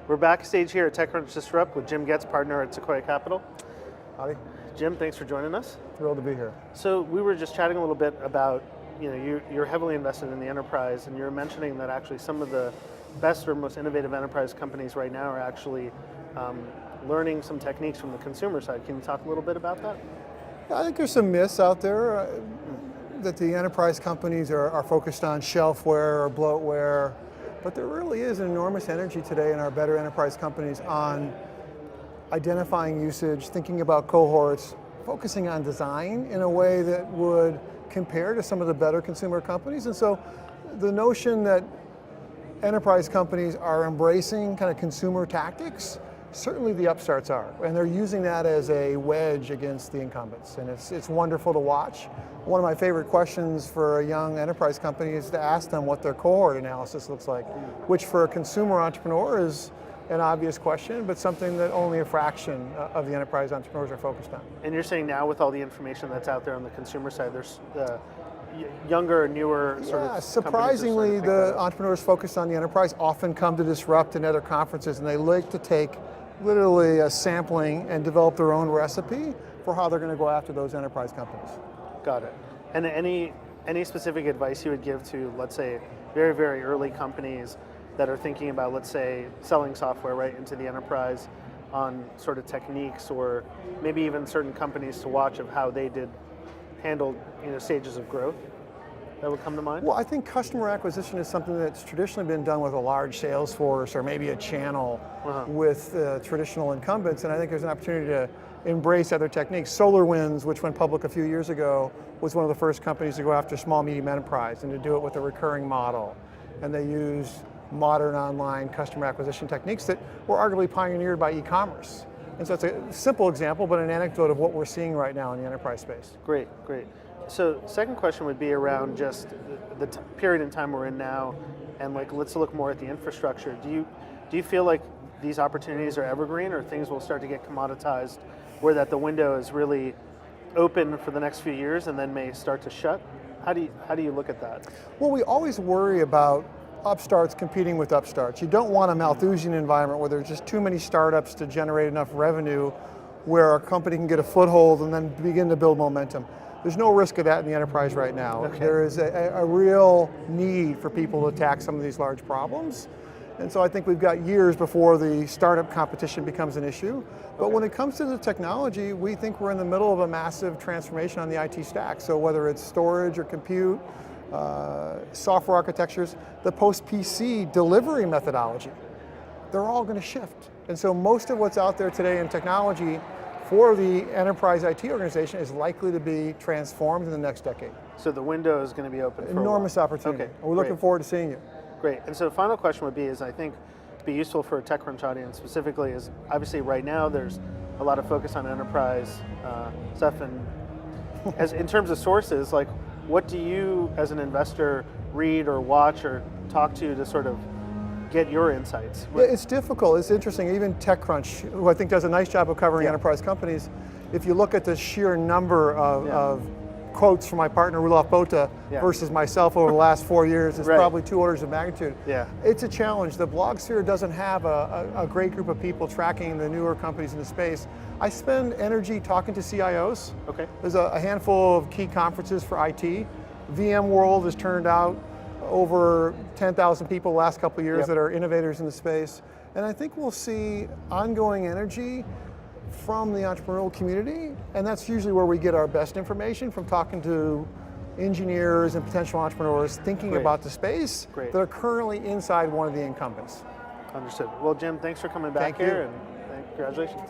We're backstage here at TechCrunch Disrupt with Jim Goetz, partner at Sequoia Capital. Howdy. Jim, thanks for joining us. Thrilled to be here. So we were just chatting a little bit about, you're heavily invested in the enterprise, and you're mentioning that actually some of the best or most innovative enterprise companies right now are actually learning some techniques from the consumer side. Can you talk a little bit about that? I think there's some myths out there that the enterprise companies are focused on shelfware or bloatware, but there really is an enormous energy today in our better enterprise companies on identifying usage, thinking about cohorts, focusing on design in a way that would compare to some of the better consumer companies. And so the notion that enterprise companies are embracing kind of consumer tactics, certainly the upstarts are, and they're using that as a wedge against the incumbents, and it's wonderful to watch. One of my favorite questions for a young enterprise company is to ask them what their cohort analysis looks like, which for a consumer entrepreneur is an obvious question, but something that only a fraction of the enterprise entrepreneurs are focused on. And you're saying now with all the information that's out there on the consumer side, there's younger, newer sort of surprisingly, the entrepreneurs focused on the enterprise often come to Disrupt and other conferences, and they like to take literally a sampling and develop their own recipe for how they're going to go after those enterprise companies. Got it. And any specific advice you would give to, let's say, very, very early companies that are thinking about, let's say, selling software right into the enterprise on sort of techniques, or maybe even certain companies to watch of how they handled stages of growth that would come to mind? Well, I think customer acquisition is something that's traditionally been done with a large sales force or maybe a channel with traditional incumbents, and I think there's an opportunity to embrace other techniques. SolarWinds, which went public a few years ago, was one of the first companies to go after small, medium enterprise and to do it with a recurring model. And they used modern online customer acquisition techniques that were arguably pioneered by e-commerce. And so it's a simple example, but an anecdote of what we're seeing right now in the enterprise space. Great, great. So second question would be around just the period in time we're in now, and let's look more at the infrastructure. Do you feel like these opportunities are evergreen, or things will start to get commoditized, where that the window is really open for the next few years and then may start to shut? How do you look at that? Well, we always worry about upstarts competing with upstarts. You don't want a Malthusian environment where there's just too many startups to generate enough revenue where a company can get a foothold and then begin to build momentum. There's no risk of that in the enterprise right now. Okay. There is a real need for people to attack some of these large problems. And so I think we've got years before the startup competition becomes an issue. But when it comes to the technology, we think we're in the middle of a massive transformation on the IT stack. So whether it's storage or compute, software architectures, the post-PC delivery methodology, they're all going to shift. And so most of what's out there today in technology for the enterprise IT organization is likely to be transformed in the next decade. So the window is going to be open for enormous opportunity. Okay, we're looking forward to seeing you. Great. And so the final question would be, I think be useful for a TechCrunch audience specifically, is obviously right now there's a lot of focus on enterprise stuff, and in terms of sources, what do you as an investor read or watch or talk to sort of get your insights? Yeah, it's difficult. It's interesting. Even TechCrunch, who I think does a nice job of covering enterprise companies, if you look at the sheer number of quotes from my partner Rudolf Botha versus myself over the last 4 years, it's probably 2 orders of magnitude. Yeah. It's a challenge. The blog sphere doesn't have a great group of people tracking the newer companies in the space. I spend energy talking to CIOs. Okay. There's a handful of key conferences for IT. VMworld has turned out over 10,000 people the last couple of years that are innovators in the space. And I think we'll see ongoing energy from the entrepreneurial community, and that's usually where we get our best information, from talking to engineers and potential entrepreneurs thinking about the space that are currently inside one of the incumbents. Understood. Well, Jim, thanks for coming back here, and congratulations.